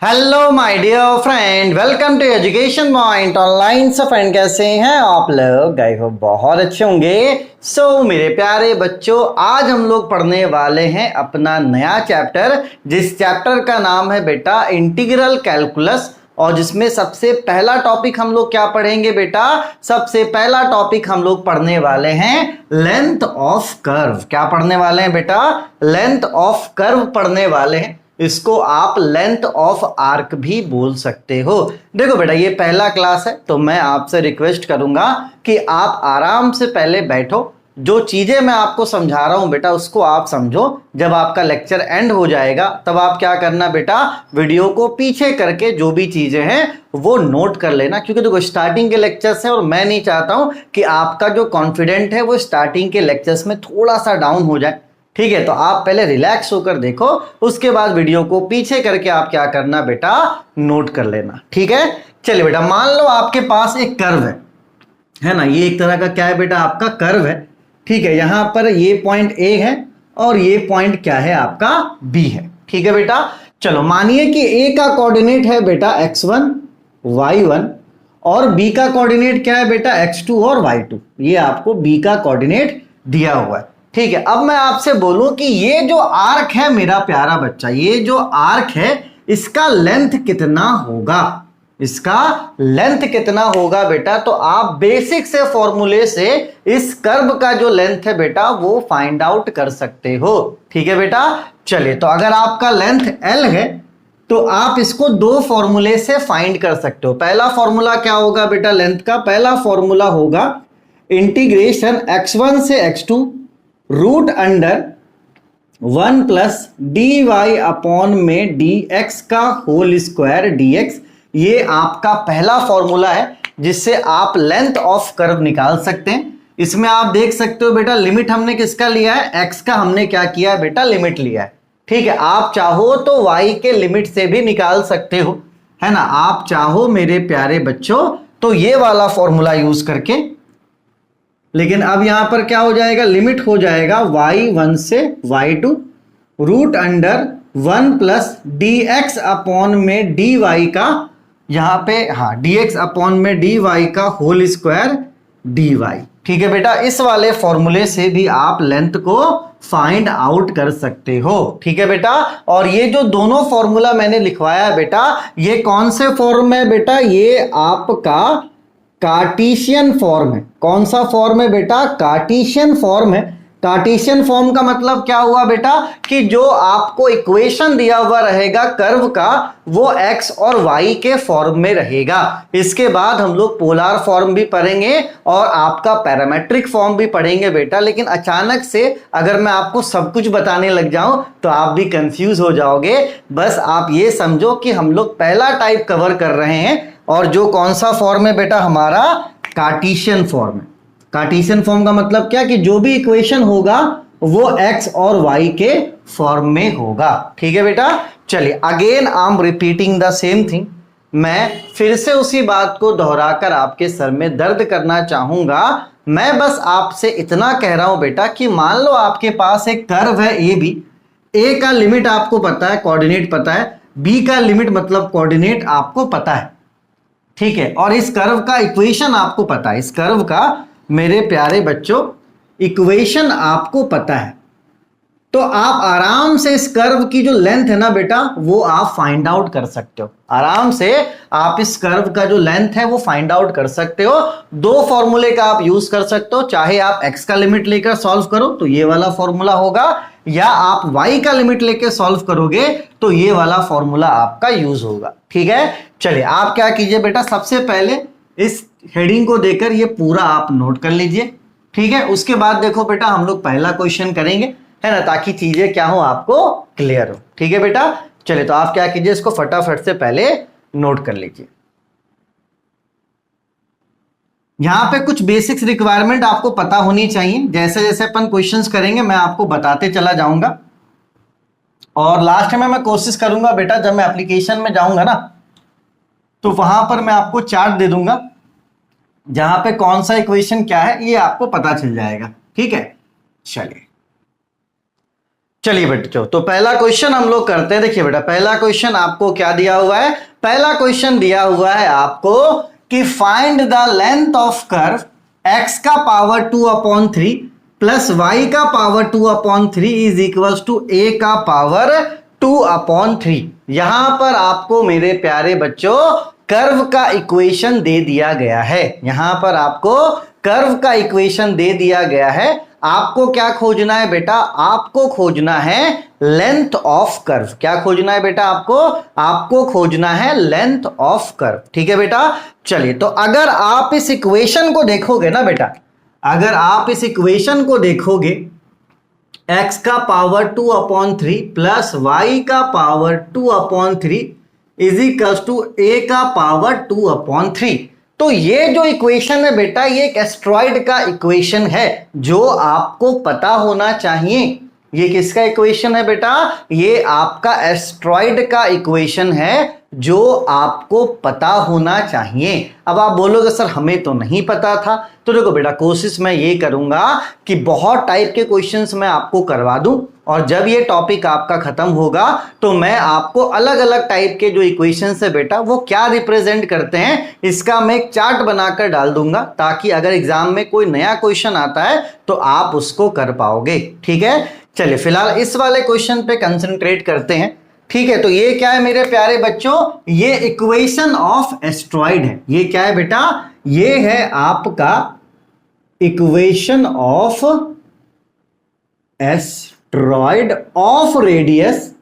Hello my dear friend, welcome to education point online. से friend कैसे हैं आप लोग? आई होप बहुत अच्छे होंगे। मेरे प्यारे बच्चों, आज हम लोग पढ़ने वाले हैं अपना नया चैप्टर, जिस चैप्टर का नाम है बेटा इंटीग्रल कैलकुलस। और जिसमें सबसे पहला टॉपिक हम लोग क्या पढ़ेंगे बेटा? सबसे पहला टॉपिक हम लोग पढ़ने वाले हैं लेंथ ऑफ कर्व। क्या पढ़ने वाले हैं बेटा? लेंथ ऑफ कर्व पढ़ने वाले हैं। इसको आप लेंथ ऑफ आर्क भी बोल सकते हो। देखो बेटा, ये पहला क्लास है तो मैं आपसे रिक्वेस्ट करूंगा कि आप आराम से पहले बैठो। जो चीजें मैं आपको समझा रहा हूं बेटा उसको आप समझो। जब आपका लेक्चर एंड हो जाएगा तब आप क्या करना बेटा, वीडियो को पीछे करके जो भी चीजें हैं वो नोट कर लेना। क्योंकि देखो स्टार्टिंग के लेक्चर्स है और मैं नहीं चाहता हूं कि आपका जो कॉन्फिडेंट है वो स्टार्टिंग के लेक्चर्स में थोड़ा सा डाउन हो जाए। ठीक है, तो आप पहले रिलैक्स होकर देखो, उसके बाद वीडियो को पीछे करके आप क्या करना बेटा, नोट कर लेना। ठीक है, चलिए बेटा, मान लो आपके पास एक कर्व है ना। ये एक तरह का क्या है बेटा? आपका कर्व है। ठीक है, यहां पर ये पॉइंट ए है और ये पॉइंट क्या है? आपका बी है। ठीक है बेटा, चलो मानिए कि ए का कोऑर्डिनेट है बेटा x1 y1 और बी का कोऑर्डिनेट क्या है बेटा? x2 और y2। ये आपको बी का कोऑर्डिनेट दिया हुआ है। ठीक है, अब मैं आपसे बोलूं कि ये जो आर्क है मेरा प्यारा बच्चा, ये जो आर्क है इसका लेंथ कितना होगा? इसका लेंथ कितना होगा बेटा? तो आप बेसिक से फॉर्मूले से इस कर्व का जो लेंथ है बेटा वो फाइंड आउट कर सकते हो। ठीक है बेटा, चलिए, तो अगर आपका लेंथ L है तो आप इसको दो फॉर्मूले से फाइंड कर सकते हो। पहला फॉर्मूला क्या होगा बेटा लेंथ का? पहला फॉर्मूला होगा इंटीग्रेशन x1 से x2 root under 1 plus d y upon में डी एक्स का होल स्क्वायर dx। ये आपका पहला फॉर्मूला है जिससे आप लेंथ ऑफ कर्व निकाल सकते हैं। इसमें आप देख सकते हो बेटा, लिमिट हमने किसका लिया है? x का हमने क्या किया है बेटा? लिमिट लिया है। ठीक है, आप चाहो तो y के लिमिट से भी निकाल सकते हो, है ना। आप चाहो मेरे प्यारे बच्चों तो ये वाला फॉर्मूला यूज करके, लेकिन अब यहां पर क्या हो जाएगा? लिमिट हो जाएगा y1 से y2 root under 1 plus d x upon में डी वाई का, यहां पे हाँ dx अपॉन में डी वाई का होल स्क्वायर डी वाई। ठीक है बेटा, इस वाले फॉर्मूले से भी आप लेंथ को फाइंड आउट कर सकते हो। ठीक है बेटा, और ये जो दोनों फॉर्मूला मैंने लिखवाया है बेटा, ये कौन से फॉर्म है बेटा? ये आपका कार्टेशियन फॉर्म है। कौन सा फॉर्म है बेटा? कार्टेशियन फॉर्म है। कार्टेशियन फॉर्म का मतलब क्या हुआ बेटा? कि जो आपको इक्वेशन दिया हुआ रहेगा कर्व का वो x और y के फॉर्म में रहेगा। इसके बाद हम लोग पोलर फॉर्म भी पढ़ेंगे और आपका पैरामेट्रिक फॉर्म भी पढ़ेंगे बेटा। लेकिन अचानक से अगर मैं आपको सब कुछ बताने लग जाऊं तो आप भी कंफ्यूज हो जाओगे। बस आप ये समझो कि हम लोग पहला टाइप कवर कर रहे हैं, और जो कौन सा फॉर्म है बेटा? हमारा कार्टेशियन फॉर्म है। कार्टेशियन फॉर्म का मतलब क्या? कि जो भी इक्वेशन होगा वो x और y के फॉर्म में होगा। ठीक है बेटा, चलिए, again I am repeating the same thing. मैं फिर से उसी बात को दोहराकर आपके सर में दर्द करना चाहूंगा। मैं बस आपसे इतना कह रहा हूं बेटा कि मान लो आपके पास एक कर्व है ए बी। ए का लिमिट आपको पता है, कोऑर्डिनेट पता है। बी का लिमिट मतलब कोऑर्डिनेट आपको पता है। ठीक है, और इस कर्व का इक्वेशन आपको पता है। इस कर्व का मेरे प्यारे बच्चों इक्वेशन आपको पता है, तो आप आराम से इस कर्व की जो लेंथ है ना बेटा वो आप फाइंड आउट कर सकते हो। आराम से आप इस कर्व का जो लेंथ है वो फाइंड आउट कर सकते हो। दो फॉर्मूले का आप यूज कर सकते हो। चाहे आप x का लिमिट लेकर सॉल्व करो तो ये वाला फॉर्मूला होगा, या आप y का लिमिट लेकर सॉल्व करोगे तो ये वाला फॉर्मूला आपका यूज होगा। ठीक है, चलिए, आप क्या कीजिए बेटा, सबसे पहले इस हेडिंग को देकर ये पूरा आप नोट कर लीजिए। ठीक है, उसके बाद देखो बेटा हम लोग पहला क्वेश्चन करेंगे, है ना, ताकि चीजें क्या हो आपको क्लियर हो। ठीक है बेटा, चलिए, तो आप क्या कीजिए, इसको फटाफट से पहले नोट कर लीजिए। यहां पे कुछ बेसिक्स रिक्वायरमेंट आपको पता होनी चाहिए। जैसे जैसे अपन क्वेश्चंस करेंगे मैं आपको बताते चला जाऊंगा, और लास्ट में मैं कोशिश करूंगा बेटा जब मैं एप्लीकेशन में जाऊंगा ना तो वहां पर मैं आपको चार्ट दे दूंगा जहां पे कौन सा इक्वेशन क्या है ये आपको पता चल जाएगा। ठीक है, चलिए, चलिए बच्चों, तो पहला क्वेश्चन हम लोग करते हैं। देखिए बेटा, पहला क्वेश्चन आपको क्या दिया हुआ है? पहला क्वेश्चन दिया हुआ है आपको कि find the length of curve x का पावर 2/3 प्लस y का power 2/3 is equals to a का पावर 2/3। यहां पर आपको मेरे प्यारे बच्चों कर्व का इक्वेशन दे दिया गया है। यहां पर आपको कर्व का इक्वेशन दे दिया गया है। आपको क्या खोजना है बेटा? आपको खोजना है लेंथ ऑफ कर्व। क्या खोजना है बेटा? आपको खोजना है लेंथ ऑफ कर्व। ठीक है बेटा। चलिए, तो अगर आप इस इक्वेशन को देखोगे ना बेटा, अगर आप इस इक्वेशन को देखोगे, x का पावर 2/3 प्लस y का power 2/3 is equals to a का पावर 2/3। तो ये जो इक्वेशन है बेटा, ये एक एस्ट्रॉइड का इक्वेशन है जो आपको पता होना चाहिए। ये किसका इक्वेशन है बेटा? ये आपका एस्ट्रॉइड का इक्वेशन है जो आपको पता होना चाहिए। अब आप बोलोगे सर हमें तो नहीं पता था। तो देखो बेटा, कोशिश मैं ये करूंगा कि बहुत टाइप के क्वेश्चंस मैं आपको करवा दूं, और जब ये टॉपिक आपका खत्म होगा तो मैं आपको अलग अलग टाइप के जो इक्वेशंस है बेटा वो क्या रिप्रेजेंट करते हैं इसका मैं एक चार्ट बनाकर डाल दूंगा, ताकि अगर एग्जाम में कोई नया क्वेश्चन आता है तो आप उसको कर पाओगे। ठीक है। चलिए, फिलहाल इस वाले क्वेश्चन पे कंसंट्रेट करते हैं। ठीक है। तो ये क्या है मेरे प्यारे बच्चों? ये इक्वेशन ऑफ एस्ट्रॉइड है। ये क्या है बेटा? ये है आपका equation of asteroid of radius.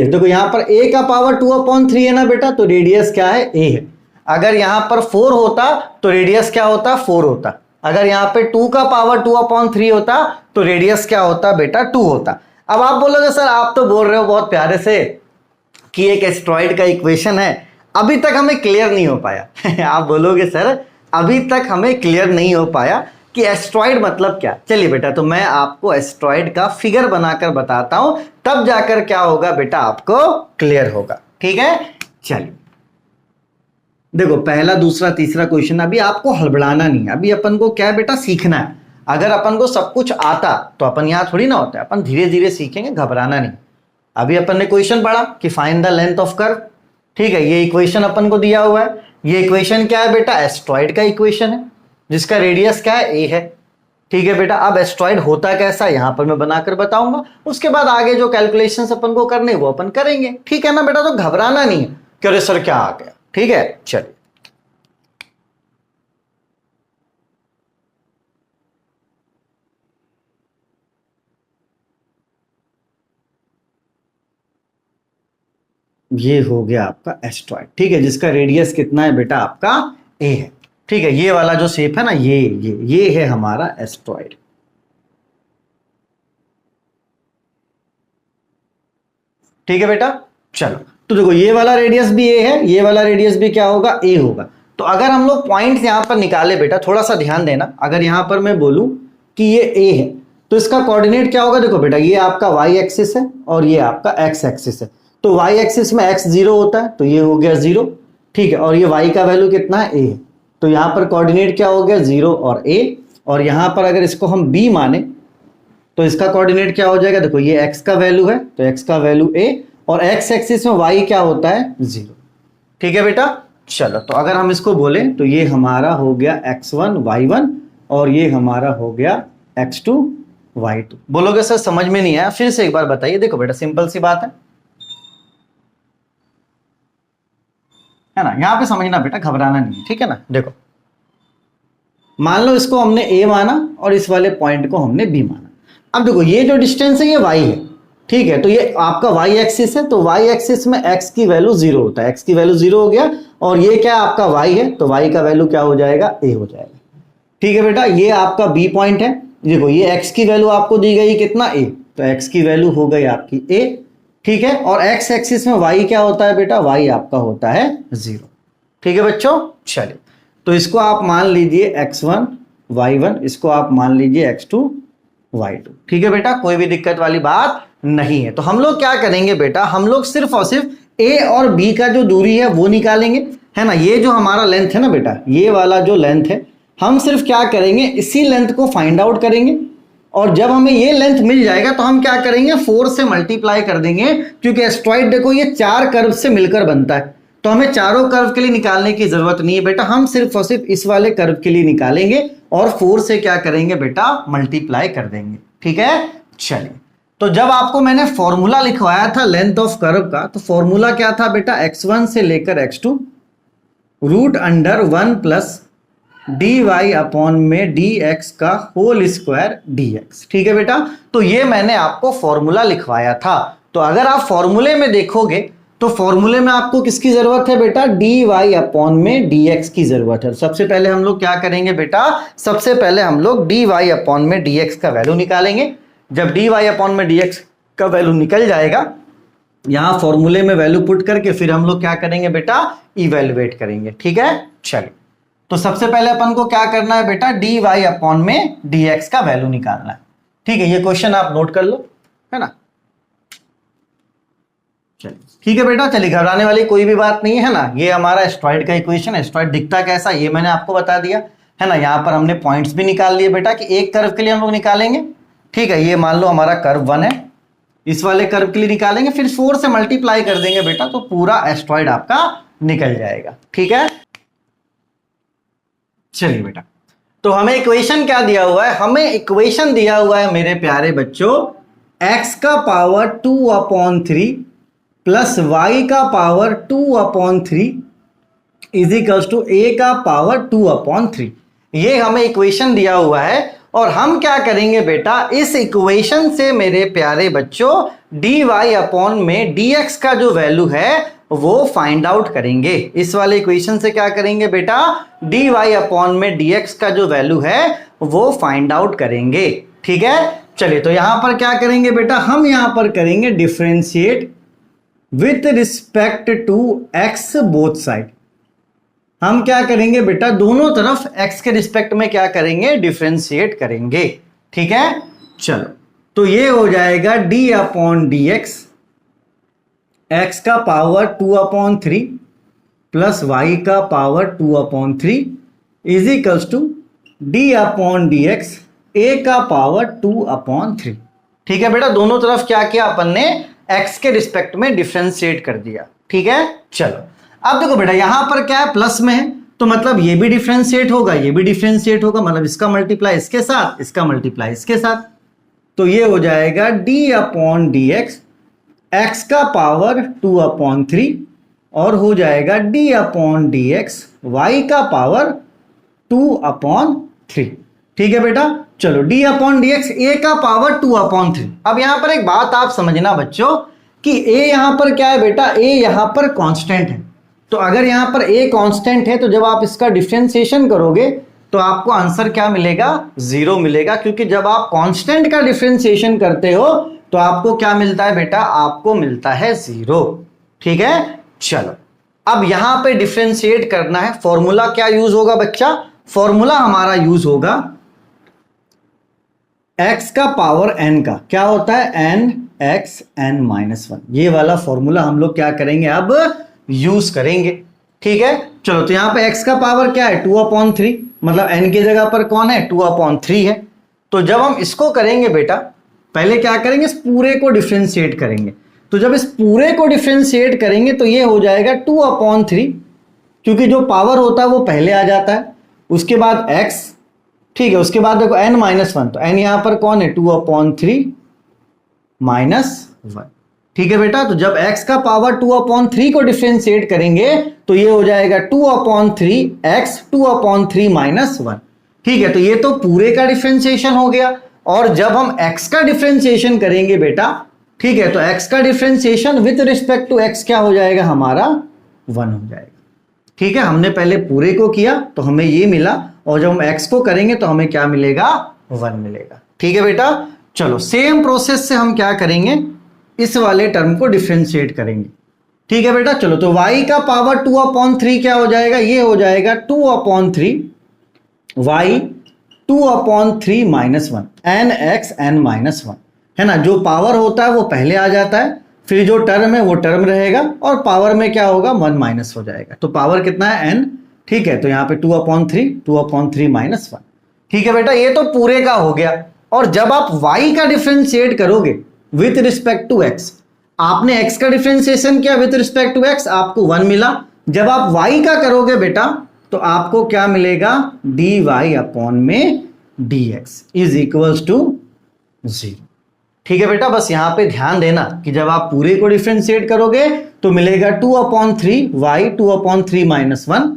देखो यहां पर a का पावर 2/3 है ना बेटा, तो रेडियस क्या है? a है। अगर यहां पर 4 होता तो रेडियस क्या होता? 4 होता। अगर यहां पे 2 का पावर 2/3 होता तो रेडियस क्या होता बेटा? 2 होता। अब आप बोलोगे सर आप तो बोल रहे हो बहुत प्यारे से कि एक एस्ट्रॉइड का इक्वेशन है, अभी तक हमें क्लियर नहीं हो पाया। आप बोलोगे सर अभी तक हमें क्लियर नहीं हो पाया कि एस्ट्रॉइड मतलब क्या। चलिए बेटा, तो मैं आपको एस्ट्रॉइड का फिगर बनाकर बताता हूं, तब जाकर क्या होगा बेटा आपको क्लियर होगा। ठीक है। चलिए देखो, पहला दूसरा तीसरा क्वेश्चन, अभी आपको हड़बड़ाना नहीं है। अभी अपन को क्या है बेटा? सीखना है। अगर अपन को सब कुछ आता तो अपन यहां थोड़ी ना होता है, अपन धीरे धीरे सीखेंगे, घबराना नहीं। अभी अपन ने क्वेश्चन पढ़ा कि find the length of curve. ठीक है। ये इक्वेशन अपन को दिया हुआ है। ये इक्वेशन क्या है बेटा? एस्ट्रॉइड का इक्वेशन है जिसका रेडियस क्या है? a है। ठीक है बेटा। अब एस्ट्रॉइड होता कैसा यहां पर मैं बनाकर बताऊंगा, उसके बाद आगे जो कैलकुलेशंस अपन को करने वो अपन करेंगे। ठीक है ना बेटा? तो घबराना नहीं है कि अरे सर क्या आ गया। ठीक है। चलिए, ये हो गया आपका एस्ट्रॉइड। ठीक है। जिसका रेडियस कितना है बेटा? आपका a है। ठीक है। ये वाला जो शेप है ना, ये है हमारा एस्ट्रॉइड। ठीक है बेटा। चलो, तो देखो ये वाला रेडियस भी a है, ये वाला रेडियस भी क्या होगा? a होगा। तो अगर हम लोग पॉइंट्स यहां पर निकाले बेटा, थोड़ा सा ध्यान देना। अगर यहां पर मैं बोलूं कि ये a है तो इसका कोऑर्डिनेट क्या होगा? देखो बेटा, ये आपका y एक्सिस है और ये आपका x एक्सिस है। तो y एक्सिस में x 0 होता है तो ये हो गया 0। ठीक है। और ये y का वैल्यू कितना है? a है। तो यहां पर कोऑर्डिनेट क्या हो गया? 0 और a। और यहां पर अगर इसको हम b माने तो इसका कोऑर्डिनेट क्या हो जाएगा? देखो ये x का वैल्यू है तो x का वैल्यू a, और x एक्सिस में y क्या होता है? 0। ठीक है बेटा। चलो, तो अगर हम इसको बोले तो ये हमारा हो गया x1 y1 और ये हमारा हो गया x2 y2। बोलोगे सर समझ में नहीं आया, फिर से एक बार बताइए। देखो बेटा, सिंपल सी बात है ना? यहां पे समझना बेटा, घबराना नहीं। ठीक है ना? देखो, मान लो इसको हमने a माना और इस वाले पॉइंट को हमने b माना। अब देखो ये जो डिस्टेंस है ये y है। ठीक है। तो ये आपका y एक्सिस है, तो y एक्सिस में x की वैल्यू 0 होता है। x की वैल्यू 0 हो गया, और ये क्या आपका y है, तो y का वैल्यू क्या हो जाएगा? a हो जाएगा। ठीक है बेटा। ये आपका b पॉइंट है। देखो ये x की वैल्यू आपको दी गई कितना? a, तो x की वैल्यू हो गई आपकी a। ठीक है। और x एक्सिस में y क्या होता है बेटा? y आपका होता है 0। ठीक है बच्चों। चलिए, तो इसको आप मान लीजिए x1 y1, इसको आप मान लीजिए x2 y2। ठीक है बेटा, कोई भी दिक्कत वाली बात नहीं है। तो हम लोग क्या करेंगे बेटा? हम लोग सिर्फ और सिर्फ a और b का जो दूरी है वो निकालेंगे, है ना? ये जो हमारा लेंथ है ना बेटा, ये वाला जो लेंथ है, हम सिर्फ क्या करेंगे? इसी लेंथ को फाइंड आउट करेंगे और जब हमें ये लेंथ मिल जाएगा तो हम क्या करेंगे, 4 से मल्टीप्लाई कर देंगे, क्योंकि एस्ट्रॉइड देखो ये 4 कर्व से मिलकर बनता है, तो हमें चारों कर्व के लिए निकालने की जरूरत नहीं है बेटा, हम सिर्फ और सिर्फ इस वाले कर्व के लिए निकालेंगे और 4 से क्या करेंगे बेटा, मल्टीप्लाई कर देंगे। ठीक है, चलिए। तो जब आपको मैंने फॉर्मूला लिखवाया था लेंथ ऑफ कर्व का, तो फॉर्मूला क्या था बेटा, x1 से लेकर x2 root under 1 plus d y upon में डी एक्स का होल स्क्वायर डी एक्स। ठीक है बेटा, तो ये मैंने आपको फॉर्मूला लिखवाया था। तो अगर आप फॉर्मूले में देखोगे तो फॉर्मूले में आपको किसकी जरूरत है बेटा, डी वाई अपॉन में डी एक्स की जरूरत है। सबसे पहले हम लोग क्या करेंगे बेटा, सबसे पहले हम लोग डी वाई अपॉन में डी एक्स का वैल्यू निकालेंगे। जब डी वाई अपॉन में डी एक्स का वैल्यू निकल जाएगा, यहां फॉर्मूले में वैल्यू पुट करके फिर हम लोग क्या करेंगे बेटा, इवेल्युएट करेंगे। ठीक है, चलिए। तो सबसे पहले अपन को क्या करना है बेटा, डी वाई अपॉन में डी एक्स का वैल्यू निकालना है। ठीक है, ये क्वेश्चन आप नोट कर लो, है ना। चलिए ठीक है बेटा, चलिए घबराने वाली कोई भी बात नहीं है ना। ये हमारा एस्ट्रॉइड का इक्वेशन है। एस्ट्रॉइड दिखता कैसा, ये मैंने आपको बता दिया है ना। यहाँ पर हमने पॉइंट्स भी निकाल लिए बेटा कि एक कर्व के लिए हम लोग निकालेंगे। ठीक है, ये मान लो हमारा कर्व 1 है, इस वाले कर्व के लिए निकालेंगे, फिर 4 से मल्टीप्लाई कर देंगे बेटा, तो पूरा एस्ट्रॉइड आपका निकल जाएगा। ठीक है, चलिए बेटा। तो हमें इक्वेशन क्या दिया हुआ है, हमें इक्वेशन दिया हुआ है मेरे प्यारे बच्चों, x का पावर 2/3 प्लस y का power 2/3 is equals to a का पावर 2/3। ये हमें इक्वेशन दिया हुआ है और हम क्या करेंगे बेटा, इस इक्वेशन से मेरे प्यारे बच्चों dy अपॉन में dx का जो वैल्यू है वो फाइंड आउट करेंगे। इस वाले इक्वेशन से क्या करेंगे बेटा, dy अपॉन में dx का जो वैल्यू है वो फाइंड आउट करेंगे। ठीक है, चलिए। तो यहां पर क्या करेंगे बेटा, हम यहां पर करेंगे differentiate with respect to x both side. हम क्या करेंगे बेटा, दोनों तरफ x के रिस्पेक्ट में क्या करेंगे, डिफरेंशिएट करेंगे। ठीक है, चलो। तो ये हो जाएगा d upon d x, x का पावर 2/3 प्लस y का power 2/3 is equals to d upon d x a का पावर 2/3। ठीक है बेटा, दोनों तरफ क्या किया अपन ने, x के रिस्पेक्ट में डिफरेंशिएट कर दिया। ठीक है, चलो। अब देखो बेटा, यहां पर क्या है, प्लस में है, तो मतलब ये भी डिफरेंशिएट होगा, ये भी डिफरेंशिएट होगा, मतलब इसका मल्टीप्लाई इसके साथ, इसका मल्टीप्लाई इसके साथ। तो ये हो जाएगा d upon d x, x का पावर 2/3 और हो जाएगा d upon d x, y का पावर 2/3। ठीक है बेटा, चलो। d upon d x, a का पावर 2/3। अब यहां पर एक बात आप समझना बच्चों कि a यहां पर क्या है बेटा, a यहां पर कांस्टेंट है। तो अगर यहां पर a कांस्टेंट है तो जब आप इसका डिफरेंशिएशन करोगे तो आपको आंसर क्या मिलेगा, 0 मिलेगा, क्योंकि जब आप कांस्टेंट का डिफरेंशिएशन करते हो तो आपको क्या मिलता है बेटा, आपको मिलता है 0। ठीक है, चलो। अब यहां पे डिफरेंशिएट करना है, फॉर्मूला क्या यूज होगा बच्चा, फॉर्मूला हमारा यूज होगा x का पावर n का, क्या होता है n x n-1। ये वाला फॉर्मूला हम लोग क्या करेंगे, अब यूज करेंगे। ठीक है, चलो। तो यहां पे x का पावर क्या है, 2/3, मतलब n की जगह पर कौन है, 2/3 है। तो जब हम इसको करेंगे बेटा, पहले क्या करेंगे, इस पूरे को डिफरेंशिएट करेंगे। तो जब इस पूरे को डिफरेंशिएट करेंगे तो ये हो जाएगा 2/3, क्योंकि जो पावर होता है वो पहले आ जाता है, उसके बाद x। ठीक है, उसके बाद देखो n-1, तो n यहां पर कौन है, 2/3 -1। ठीक है बेटा, तो जब x का पावर 2/3 को डिफरेंशिएट करेंगे तो ये हो जाएगा 2/3x 2/3 -1। ठीक है, तो ये तो पूरे का डिफरेंशिएशन हो गया। और जब हम x का डिफरेंशिएशन करेंगे बेटा, ठीक है, तो x का differentiation with respect to x क्या हो जाएगा, हमारा 1 हो जाएगा। ठीक है, हमने पहले पूरे को किया तो हमें ये मिला, और जब हम x को करेंगे तो हमें क्या मिलेगा, 1 मिलेगा। ठीक है बेटा, चलो। सेम प्रोसेस से हम क्या करेंगे, इस वाले टर्म को डिफरेंशिएट करेंगे। ठीक है बेटा, चलो। तो y का पावर 2/3 क्या हो जाएगा, ये हो जाएगा 2/3 y 2/3 -1 nx n-1, है ना। जो पावर होता है वो पहले आ जाता है, फिर जो टर्म है वो टर्म रहेगा, और पावर में क्या होगा, 1 माइनस हो जाएगा। तो पावर कितना है, n। ठीक है, तो यहाँ पे 2/3 -1। ठीक है बेटा, ये तो पूरे का हो गया। और जब आप y का डिफरेंशिएट करोगे विथ रिस्पेक्ट टू x, आपने x का डिफरेंशिएशन किया विथ रिस्पेक्ट टू x, आपको 1 मिला। जब आप y का करोगे बेटा तो आपको क्या मिलेगा, dy अपॉन में dx इज इक्वल्स टू 0। ठीक है बेटा, बस यहां पे ध्यान देना कि जब आप पूरे को डिफरेंशिएट करोगे तो मिलेगा 2/3 y 2/3 माइनस 1,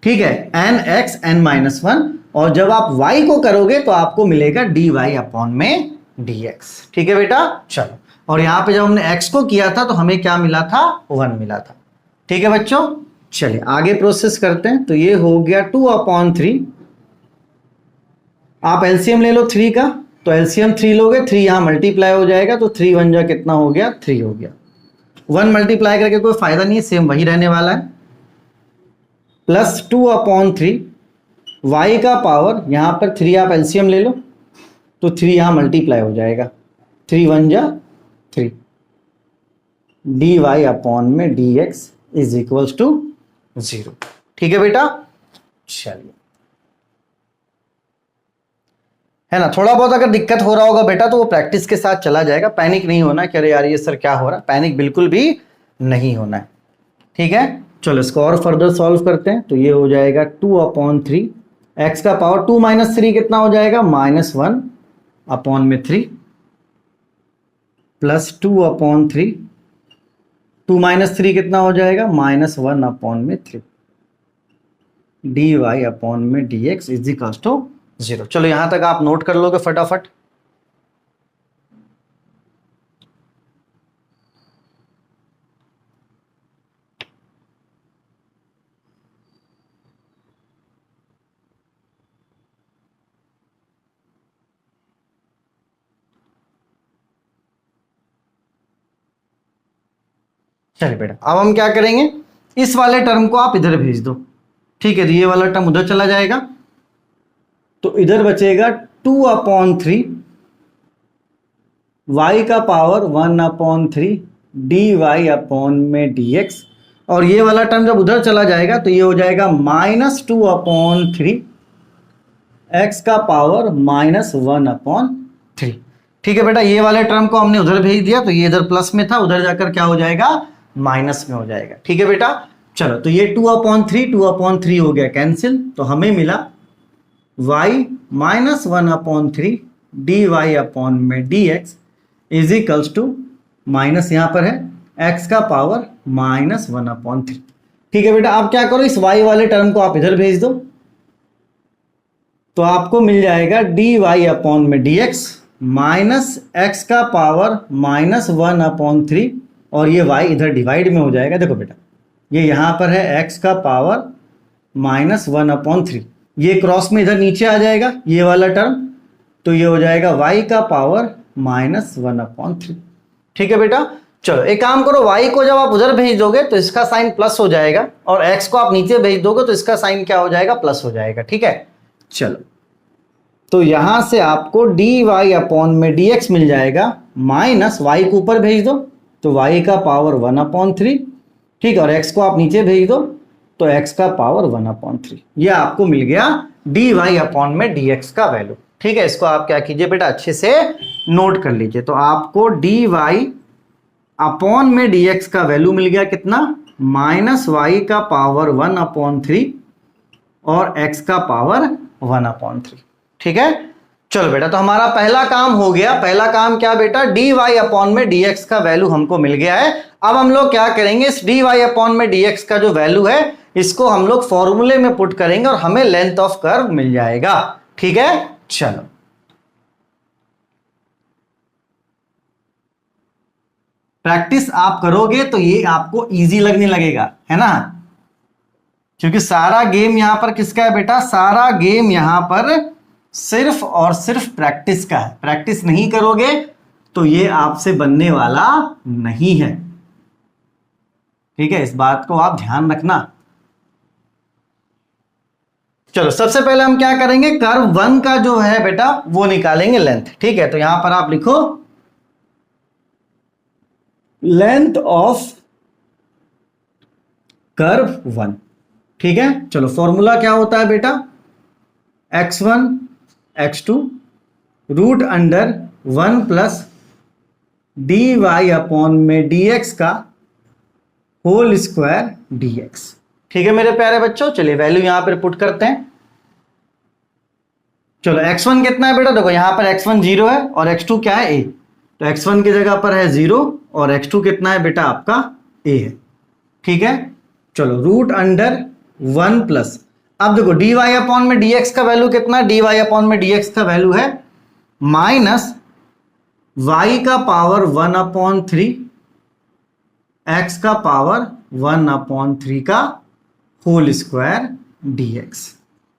ठीक है, n x n माइनस 1, और जब आप y को करोगे तो आपको मिलेगा dy अपॉन में dx। ठीक है बेटा, चलो, और यहां पे जब हमने x को किया था तो हमें क्या मिला था, 1 मिला था। ठीक है बच्चों, चलिए आगे प्रोसेस करते हैं। तो ये हो गया 2/3, आप एलसीएम ले लो 3 का, तो एलसीएम 3 लोगे, 3 यहां मल्टीप्लाई हो जाएगा, तो 3 1 जा कितना हो गया, 3 हो गया। 1 मल्टीप्लाई करके कोई फायदा नहीं है, सेम वही रहने वाला है, प्लस 2/3 y का पावर, यहां पर 3 आप एलसीएम ले लो तो 3 यहां मल्टीप्लाई हो जाएगा, 3 1 जा 3, dy अपॉन में dx इज इक्वल्स टू 0। ठीक है बेटा, चलिए, है ना। थोड़ा बहुत अगर दिक्कत हो रहा होगा बेटा तो वो प्रैक्टिस के साथ चला जाएगा, पैनिक नहीं होना कि अरे यार ये सर क्या हो रहा है, पैनिक बिल्कुल भी नहीं होना है। ठीक है, चलो इसको और फर्दर सॉल्व करते हैं। तो ये हो जाएगा 2/3, x का पावर 2 - 3 कितना हो जाएगा, -1 अपॉन में 3, प्लस 2/3, 2 - 3 कितना हो जाएगा, -1 अपॉन में 3, dy अपॉन में dx इज इक्वल टू 0। चलो यहां तक आप नोट कर लोगे फटाफट। चलिए बेटा, अब हम क्या करेंगे, इस वाले टर्म को आप इधर भेज दो। ठीक है, तो ये वाला टर्म उधर चला जाएगा, तो इधर बचेगा 2/3 y का पावर 1/3 dy अपॉन में dx, और ये वाला टर्म जब उधर चला जाएगा तो ये हो जाएगा -2/3 x का पावर -1/3। ठीक है बेटा, ये वाले टर्म को हमने उधर भेज दिया, तो ये इधर प्लस में था, उधर जाकर क्या हो जाएगा, माइनस में हो जाएगा। ठीक है बेटा, चलो, तो ये 2/3 हो गया कैंसिल, तो हमें मिला y -1/3 dy अपॉन में dx is equals to, minus यहां पर है, x का पावर -1/3। ठीक है बेटा, आप क्या करो, इस y वाले टर्म को आप इधर भेज दो, तो आपको मिल जाएगा dy अपॉन में dx माइनस x का पावर -1/3, और ये y इधर डिवाइड में हो जाएगा। देखो बेटा, ये यहां पर है x का पावर -1/3, ये क्रॉस में इधर नीचे आ जाएगा ये वाला टर्म, तो ये हो जाएगा y का पावर -1/3। ठीक है बेटा, चलो एक काम करो, y को जब आप उधर भेज दोगे तो इसका साइन प्लस हो जाएगा, और x को आप नीचे भेज दोगे तो इसका साइन क्या हो जाएगा, प्लस हो जाएगा। ठीक है, चलो, तो यहां से आपको dy अपॉन में dx मिल जाएगा, माइनस y को ऊपर भेज दो तो y का पावर 1/3, ठीक है, और x को आप नीचे भेज दो तो x का पावर 1/3, ये आपको मिल गया dy अपॉन में dx का वैल्यू। ठीक है, इसको आप क्या कीजिए बेटा, अच्छे से नोट कर लीजिए। तो आपको dy अपॉन में dx का वैल्यू मिल गया कितना, -y का पावर 1/3 और x का पावर 1/3। ठीक है, चलो बेटा, तो हमारा पहला काम हो गया। पहला काम क्या बेटा, dy अपॉन में dx का वैल्यू हमको मिल गया है। अब हम लोग क्या करेंगे, इस dy अपॉन में dx का जो वैल्यू है इसको हम लोग फॉर्मूले में पुट करेंगे और हमें लेंथ ऑफ कर्व मिल जाएगा। ठीक है, चलो, प्रैक्टिस आप करोगे तो ये आपको इजी लगने लगेगा, है ना, क्योंकि सारा गेम यहां पर किसका है बेटा, सारा गेम यहां पर सिर्फ और सिर्फ प्रैक्टिस का है। प्रैक्टिस नहीं करोगे तो ये आपसे बनने वाला नहीं है। ठीक है, इस बात को आप ध्यान रखना। चलो, सबसे पहले हम क्या करेंगे, कर्व 1 का जो है बेटा वो निकालेंगे लेंथ। ठीक है, तो यहां पर आप लिखो लेंथ ऑफ कर्व 1। ठीक है, चलो, फॉर्मूला क्या होता है बेटा, x1 x2 root under 1 plus d y upon में डी एक्स का होल स्क्वायर डी एक्स। ठीक है मेरे प्यारे बच्चों, चलिए वैल्यू यहां पर पुट करते हैं। चलो x1 कितना है बेटा, देखो यहां पर x1 0 है और x2 क्या है a, तो x1 की जगह पर है 0 और x2 कितना है बेटा आपका a है। ठीक है, चलो रूट अंडर 1 प्लस, अब देखो dy अपॉन में dx का वैल्यू कितना है, dy अपॉन में dx का वैल्यू है माइनस y का पावर 1 अपॉन 3 x का पावर 1 अपॉन 3 का होल स्क्वायर dx।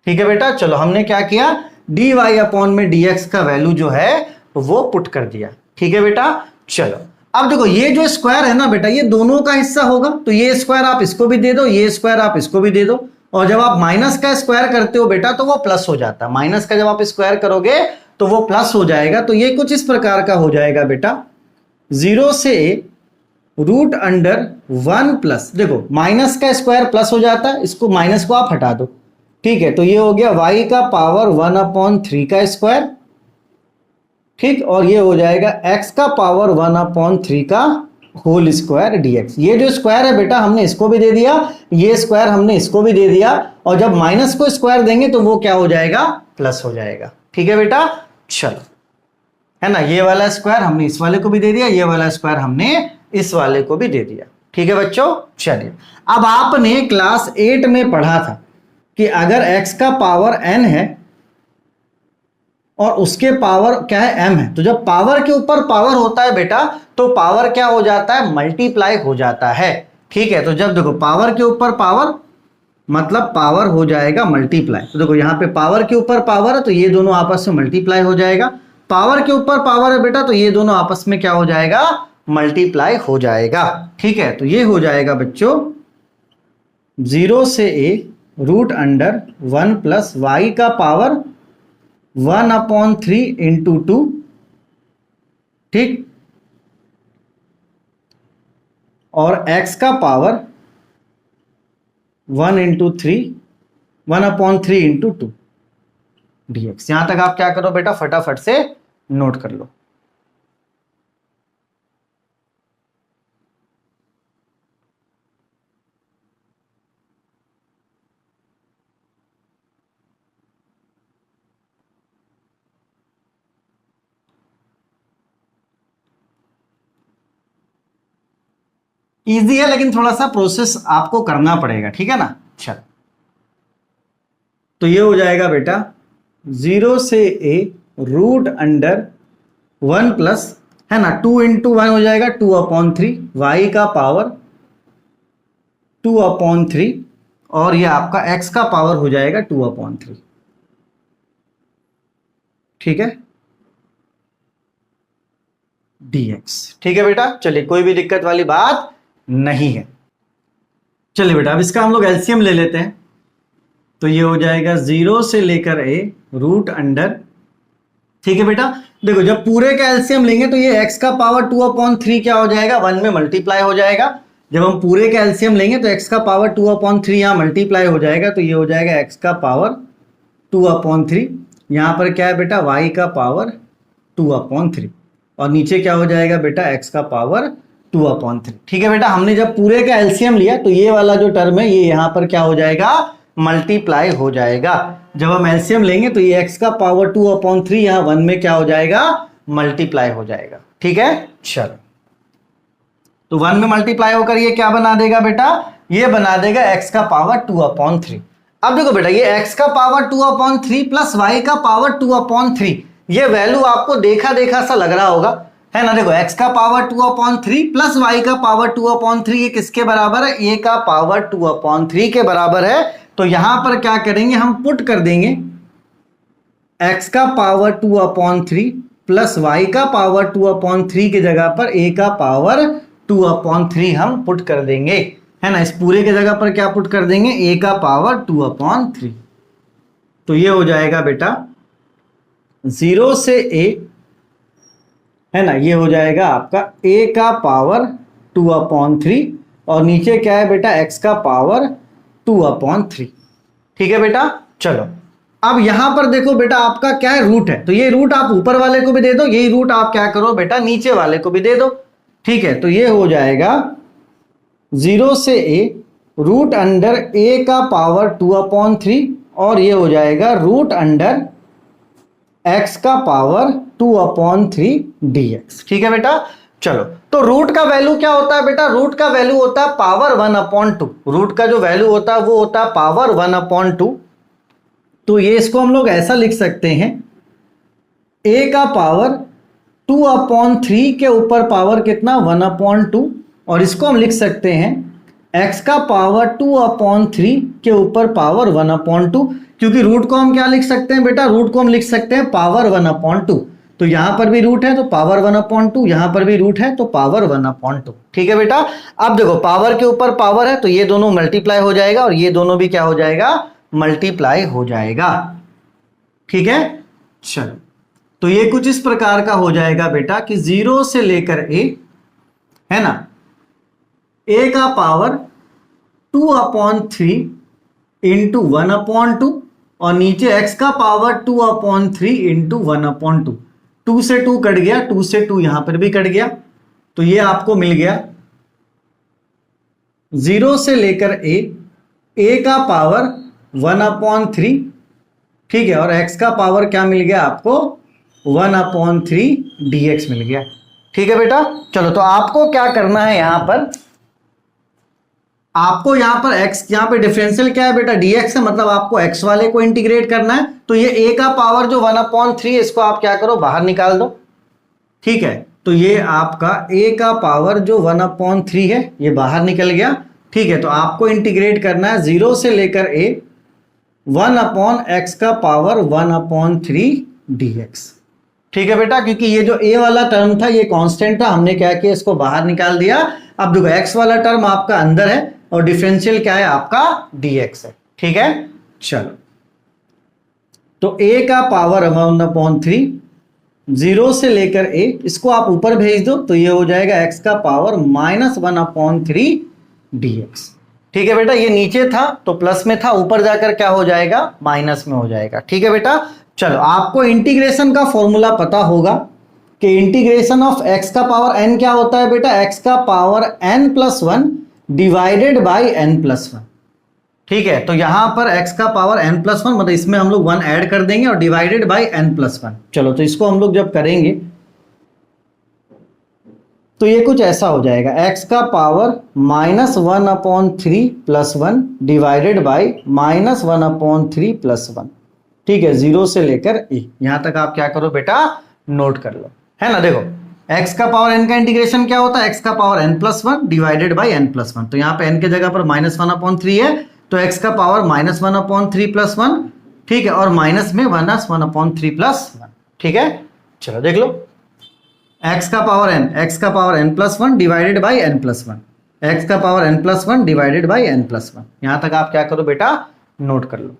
ठीक है बेटा, चलो हमने क्या किया, dy अपॉन में dx का वैल्यू जो है वो पुट कर दिया। ठीक है बेटा, चलो अब देखो ये जो स्क्वायर है ना बेटा, ये दोनों का हिस्सा होगा, तो ये स्क्वायर आप इसको भी दे दो, ये स्क्वायर आप इसको भी दे दो, और जब आप माइनस का स्क्वायर करते हो बेटा तो वो प्लस हो जाता है, माइनस का जब आप स्क्वायर करोगे तो वो प्लस हो जाएगा। तो ये कुछ इस प्रकार का हो जाएगा बेटा, 0 से रूट अंडर 1 प्लस, देखो माइनस का स्क्वायर प्लस हो जाता है, इसको माइनस को आप हटा दो। ठीक है, तो ये हो गया y का पावर 1 अपॉन 3 का स्क्वायर, ठीक, और ये हो जाएगा x का पावर 1 अपॉन 3 का होल स्क्वायर dx। ये जो स्क्वायर है बेटा हमने इसको भी दे दिया, ये स्क्वायर हमने इसको भी दे दिया, और जब माइनस को स्क्वायर देंगे तो वो क्या हो जाएगा, प्लस हो जाएगा। ठीक है बेटा, चलो है ना, ये वाला स्क्वायर हमने इस वाले को भी दे दिया, ये वाला स्क्वायर हमने इस वाले को भी दे दिया। ठीक है बच्चों, चलिए अब आपने क्लास 8 में पढ़ा था कि अगर x का पावर n है और उसके पावर क्या है m है, तो जब पावर के ऊपर पावर होता है बेटा तो पावर क्या हो जाता है, मल्टीप्लाई हो जाता है। ठीक है, तो जब देखो पावर के ऊपर पावर मतलब पावर हो जाएगा मल्टीप्लाई, तो देखो यहाँ पे पावर के ऊपर पावर है तो ये दोनों आपस में मल्टीप्लाई हो जाएगा, पावर के ऊपर पावर है बेटा तो ये दोनों आपस में क्या हो जाएगा, मल्टीप्लाई हो जाएगा। ठीक है, तो ये हो जाएगा बच्चों 0 से a root under 1 plus y का पावर 1 अपॉन 3 इंटू 2, ठीक, और x का power 1 into 3 1 upon 3 into 2 dx। यहां तक आप क्या करो बेटा, फटाफट से नोट कर लो। इजी है लेकिन थोड़ा सा प्रोसेस आपको करना पड़ेगा। ठीक है ना, चल तो ये हो जाएगा बेटा 0 से a रूट अंडर 1 प्लस, है ना, 2 इंटू 1 हो जाएगा 2 अपॉन 3, वाई का पावर 2 अपॉन 3, और ये आपका x का पावर हो जाएगा 2 अपॉन 3। ठीक है, dx। ठीक है बेटा, चलिए कोई भी दिक्कत वाली बात नहीं है। चलिए बेटा अब इसका हम लोग एलसीएम ले लेते हैं, तो ये हो जाएगा 0 से लेकर a रूट अंडर, ठीक है बेटा, देखो जब पूरे का एलसीएम लेंगे तो ये x का पावर 2 अपॉन 3 क्या हो जाएगा, 1 में मल्टीप्लाई हो जाएगा। जब हम पूरे का एलसीएम लेंगे तो x का पावर 2 अपॉन 3 यहाँ मल्टीप्लाई हो जाएगा, तो ये हो जाएगा x का पावर 2 अपॉन 3, यहाँ पर क्या है बेटा y का पावर 2 अपॉन 3, और नीचे क्या हो जाएगा बेटा x का पावर 2 अपॉन 3। ठीक है बेटा, हमने जब पूरे का एलसीएम लिया तो ये वाला जो टर्म है ये यहाँ पर क्या हो जाएगा, मल्टीप्लाई हो जाएगा। जब हम एलसीएम लेंगे तो ये x का पावर 2 अपॉन 3 यहाँ 1 में क्या हो जाएगा, मल्टीप्लाई हो जाएगा। ठीक है, चलो तो 1 में मल्टीप्लाई होकर ये क्या बना देगा बेटा, ये बना देगा x का पावर 2 अपॉन 3। अब देखो बेटा ये x का पावर 2 अपॉन 3 प्लस y का पावर 2 अपॉन 3, ये वैल्यू आपको देखा देखा सा लग रहा होगा, है ना। देखो x का पावर 2 अपॉन 3 प्लस y का पावर 2 अपॉन 3 ये किसके बराबर है, a का पावर 2 अपॉन 3 के बराबर है। तो यहां पर क्या करेंगे, हम पुट कर देंगे x का पावर 2 अपॉन 3 प्लस y का पावर 2 अपॉन 3 की जगह पर a का पावर 2 अपॉन 3 हम पुट कर देंगे, है ना। इस पूरे की जगह पर क्या पुट कर देंगे, a का पावर 2 अपॉन 3। तो ये हो जाएगा बेटा 0 से a, है ना, ये हो जाएगा आपका a का पावर 2 अपॉन 3, और नीचे क्या है बेटा x का पावर 2 अपॉन 3। ठीक है बेटा, चलो अब यहां पर देखो बेटा आपका क्या है, रूट है, तो ये रूट आप ऊपर वाले को भी दे दो, यही रूट आप क्या करो बेटा नीचे वाले को भी दे दो। ठीक है, तो ये हो जाएगा 0 से a रूट अंडर a का पावर 2/3 और ये हो जाएगा रूट अंडर x का पावर 2/3 dx। ठीक है बेटा, चलो तो रूट का वैल्यू क्या होता है बेटा, रूट का वैल्यू होता है पावर 1/2। रूट का जो वैल्यू होता है वो होता है पावर 1/2। तो ये इसको हम लोग ऐसा लिख सकते हैं, a का पावर 2/3 के ऊपर पावर कितना 1/2, और इसको हम लिख सकते हैं x का पावर 2/3 के ऊपर पावर 1/2, क्योंकि रूट को हम क्या लिख सकते हैं बेटा, रूट को हम लिख सकते हैं पावर 1/2। तो यहां पर भी रूट है तो पावर 1/2, यहां पर भी रूट है तो पावर 1/2। ठीक है बेटा, अब देखो पावर के ऊपर पावर है तो ये दोनों मल्टीप्लाई हो जाएगा और ये दोनों भी क्या हो जाएगा, मल्टीप्लाई हो जाएगा। ठीक है, चलो तो ये कुछ इस प्रकार का हो जाएगा बेटा कि 0 से लेकर a है ना, a का पावर 2/3 इंटू 1/2 और नीचे x का पावर 2/3 इंटू 1/2। 2 से 2 कट गया, 2 से 2 यहां पर भी कट गया, तो ये आपको मिल गया 0 से लेकर a का पावर 1/3। ठीक है, और x का पावर क्या मिल गया आपको 1/3 dx मिल गया। ठीक है बेटा, चलो तो आपको क्या करना है, यहां पर आपको यहां पर x, यहां पे डिफरेंशियल क्या है बेटा dx है, मतलब आपको x वाले को इंटीग्रेट करना है। तो ये a का पावर जो 1/3 इसको आप क्या करो बाहर निकाल दो। ठीक है, तो ये आपका a का पावर जो 1/3 है ये बाहर निकल गया। ठीक है, तो आपको इंटीग्रेट करना है 0 से लेकर a 1/x का पावर 1/3 dx। ठीक है बेटा, क्योंकि ये जो a वाला टर्म था ये कांस्टेंट था, हमने क्या किया इसको बाहर निकाल दिया। अब देखो x वाला टर्म आपका अंदर है और डिफरेंशियल क्या है आपका dx है। ठीक है, चलो तो a का पावर 1/3 0 से लेकर a, इसको आप ऊपर भेज दो तो ये हो जाएगा x का पावर -1/3 dx। ठीक है बेटा, ये नीचे था तो प्लस में था, ऊपर जाकर क्या हो जाएगा माइनस में हो जाएगा। ठीक है बेटा, चलो आपको इंटीग्रेशन का फॉर्मूला पता होगा कि इंटीग्रेशन ऑफ x का पावर n क्या होता है बेटा, x का power n+1 divided by n+1। ठीक है, तो यहां पर x का पावर n+1 मतलब इसमें हम लोग 1 ऐड कर देंगे और डिवाइडेड बाई n+1। चलो तो इसको हम लोग जब करेंगे तो ये कुछ ऐसा हो जाएगा, x का पावर -1/3 + 1 डिवाइडेड बाई -1/3 + 1। ठीक है, 0 से लेकर a, यहां तक आप क्या करो बेटा नोट कर लो, है ना। देखो x का पावर n का इंटीग्रेशन क्या होता है, x का power n+1 divided by n+1। तो यहाँ पे n के जगह पर -1/3 है तो x का पावर -1/3 + 1। ठीक है, और माइनस में -1/3 + 1। ठीक है, चलो देख लो x का power n+1 divided by n+1, x का power n+1 divided by n+1। यहां तक आप क्या करो बेटा नोट कर लो।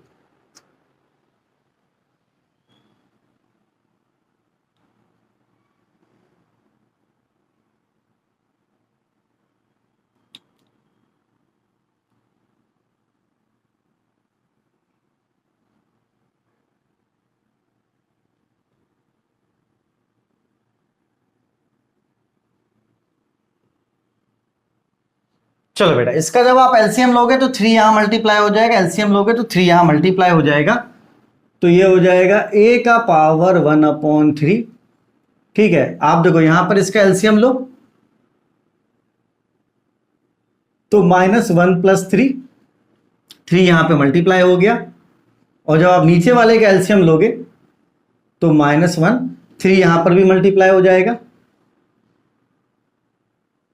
चलो बेटा, इसका जब आप एलसीएम लोगे तो 3 यहां मल्टीप्लाई हो जाएगा, एलसीएम लोगे तो 3 यहां मल्टीप्लाई हो जाएगा, तो ये हो जाएगा a का पावर 1/3। ठीक है, आप देखो यहां पर इसका एलसीएम लो तो -1 + 3, 3 यहां पे मल्टीप्लाई हो गया, और जब आप नीचे वाले का एलसीएम लोगे तो -1, 3 यहां पर भी मल्टीप्लाई हो जाएगा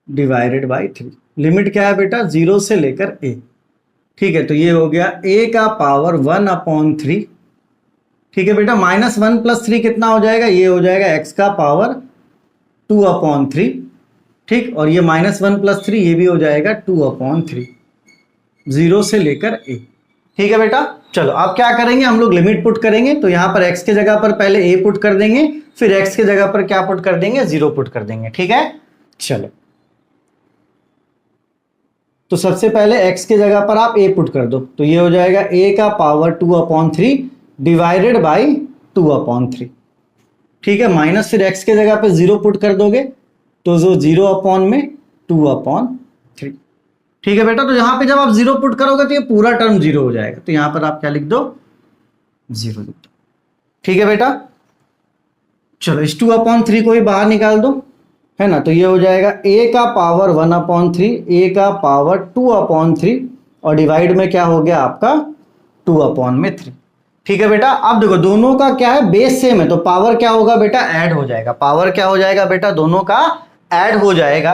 डिवाइडेड बाई 3। लिमिट क्या है बेटा 0 से लेकर a। ठीक है, तो ये हो गया a का पावर 1/3। ठीक है बेटा, -1 + 3 कितना हो जाएगा, ये हो जाएगा x का पावर 2/3। ठीक, और ये -1 + 3 ये भी हो जाएगा 2/3, 0 से लेकर a। ठीक है बेटा, चलो अब क्या करेंगे हम लोग लिमिट पुट करेंगे, तो यहां पर x के जगह पर पहले a पुट कर देंगे, फिर x के जगह पर क्या पुट कर देंगे 0 पुट कर देंगे। ठीक है, चलो तो सबसे पहले x के जगह पर आप a पुट कर दो, तो ये हो जाएगा a का पावर 2/3 डिवाइडेड बाई 2/3। ठीक है, माइनस फिर x के जगह पे 0 पुट कर दोगे तो जो 0/2/3। ठीक है बेटा, तो यहां पे जब आप 0 पुट करोगे तो ये पूरा टर्म 0 हो जाएगा, तो यहां पर आप क्या लिख दो, 0 लिख दो। ठीक है बेटा, चलो इस 2/3 को ही बाहर निकाल दो, है ना, तो ये हो जाएगा a का पावर 1/3, a का पावर 2/3 और डिवाइड में क्या हो गया आपका 2/3। ठीक है बेटा, अब देखो दोनों का क्या है, बेस सेम है, तो पावर क्या होगा बेटा, ऐड हो जाएगा। पावर क्या हो जाएगा बेटा, दोनों का ऐड हो जाएगा।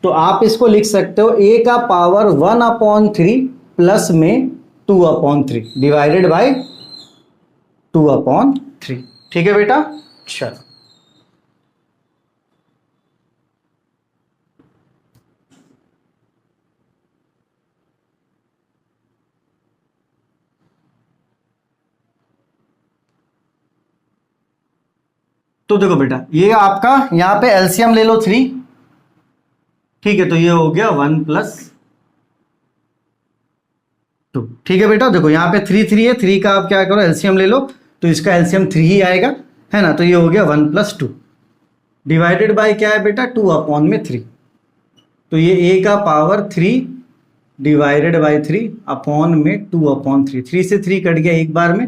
तो आप इसको लिख सकते हो a का पावर 1/3 प्लस में 2/3 डिवाइडेड बाई 2/3। ठीक है बेटा, चलो तो देखो बेटा, ये आपका यहां पे एलसीएम ले लो 3। ठीक है, तो ये हो गया 1 + 2। ठीक है बेटा, देखो यहाँ पे 3 3 है, 3 का आप क्या करो एलसीएम ले लो, तो इसका एलसीएम 3 ही आएगा, है ना, तो ये हो गया 1 + 2 डिवाइडेड बाय क्या है बेटा 2/3। तो ये a का पावर 3 डिवाइडेड बाय 3 अपॉन में 2/3। 3 से 3 कट गया एक बार में,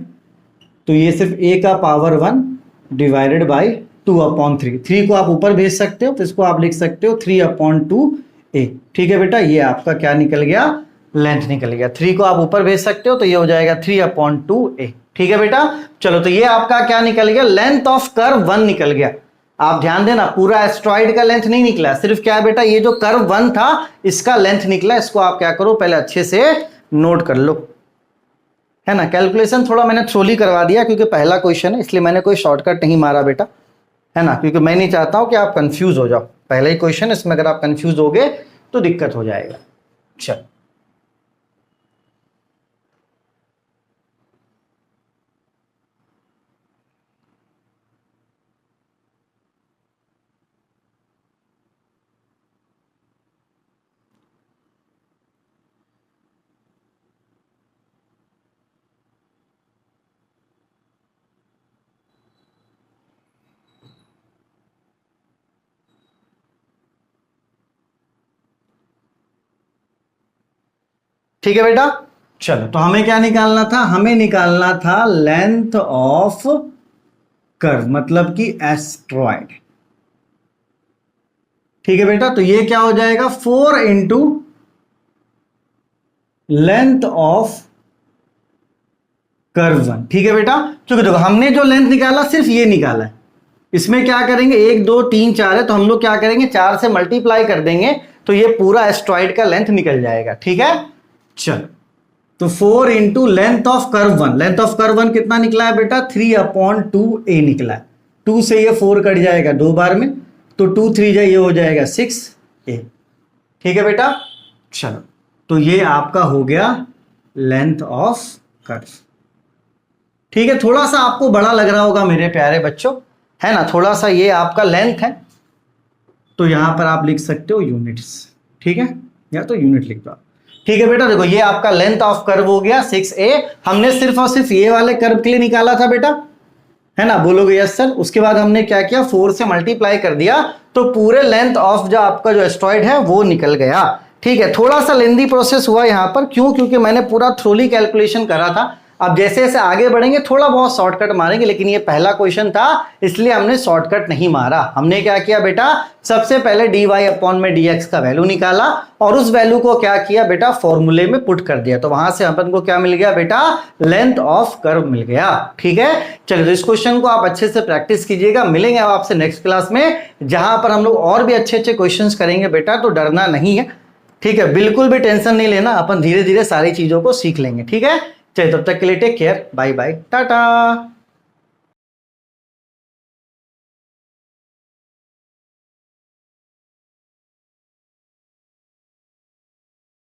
तो ये सिर्फ a का पावर 1 डिवाइडेड बाई 2/3। 3 को आप ऊपर भेज सकते हो, तो इसको आप लिख सकते हो 3/2a। ठीक है बेटा, ये आपका क्या निकल गया, लेंथ निकल गया। 3 को आप ऊपर भेज सकते हो, तो ये हो जाएगा 3/2a। ठीक है बेटा, चलो तो ये आपका क्या निकल गया, लेंथ ऑफ कर्व 1 निकल गया। आप ध्यान देना, पूरा एस्ट्रॉइड का लेंथ नहीं निकला, सिर्फ क्या है बेटा, ये जो कर्व 1 था इसका लेंथ निकला। इसको आप क्या करो, पहले अच्छे से नोट कर लो, है ना। कैलकुलेशन थोड़ा मैंने थ्रोली करवा दिया क्योंकि पहला क्वेश्चन है, इसलिए मैंने कोई शॉर्टकट नहीं मारा बेटा, है ना, क्योंकि मैं नहीं चाहता हूं कि आप कंफ्यूज हो जाओ। पहला ही क्वेश्चन, इसमें अगर आप कंफ्यूज हो गए तो दिक्कत हो जाएगा। चल ठीक है बेटा, चलो तो हमें क्या निकालना था, हमें निकालना था लेंथ ऑफ कर्व, मतलब कि एस्ट्रॉइड। ठीक है बेटा, तो ये क्या हो जाएगा 4 इंटू लेंथ ऑफ कर्व 1। ठीक है बेटा, क्योंकि देखो हमने जो लेंथ निकाला सिर्फ ये निकाला है, इसमें क्या करेंगे 1 2 3 4 है, तो हम लोग क्या करेंगे 4 से मल्टीप्लाई कर देंगे, तो ये पूरा एस्ट्रॉइड का लेंथ निकल जाएगा। ठीक है, चलो तो 4 into length of curve 1। Length of curve 1 कितना निकला है बेटा, 3/2a निकला है। 2 से ये 4 कट जाएगा 2 बार में, तो 2 3 ये हो जाएगा 6a। ठीक है बेटा, चलो तो ये आपका हो गया लेंथ ऑफ कर्व। ठीक है, थोड़ा सा आपको बड़ा लग रहा होगा मेरे प्यारे बच्चों, है ना, थोड़ा सा ये आपका लेंथ है, तो यहां पर आप लिख सकते हो यूनिट्स। ठीक है, या तो यूनिट लिख दो। ठीक है बेटा, देखो ये आपका लेंथ ऑफ कर्व हो गया 6a। हमने सिर्फ और सिर्फ ये वाले कर्व के लिए निकाला था बेटा, है ना, बोलोगे यस सर। उसके बाद हमने क्या किया, 4 से मल्टीप्लाई कर दिया, तो पूरे लेंथ ऑफ जो आपका जो एस्ट्रॉइड है वो निकल गया। ठीक है, थोड़ा सा लेंदी प्रोसेस हुआ यहां पर, क्यों, क्योंकि मैंने पूरा थ्रोली कैलकुलेशन करा था। अब जैसे जैसे आगे बढ़ेंगे थोड़ा बहुत शॉर्टकट मारेंगे, लेकिन ये पहला क्वेश्चन था इसलिए हमने शॉर्टकट नहीं मारा। हमने क्या किया बेटा, सबसे पहले dy/dx का वैल्यू निकाला और उस वैल्यू को क्या किया बेटा, फॉर्मूले में पुट कर दिया, तो वहां से अपन को क्या मिल गया बेटा, लेंथ ऑफ कर्व मिल गया। ठीक है, चलिए तो इस क्वेश्चन को आप अच्छे से प्रैक्टिस कीजिएगा। मिलेंगे अब आपसे नेक्स्ट क्लास में, जहां पर हम लोग और भी अच्छे अच्छे क्वेश्चन करेंगे बेटा, तो डरना नहीं है। ठीक है, बिल्कुल भी टेंशन नहीं लेना, अपन धीरे धीरे सारी चीजों को सीख लेंगे। ठीक है, चलिए तब तक के लिए take care, bye bye, Tata.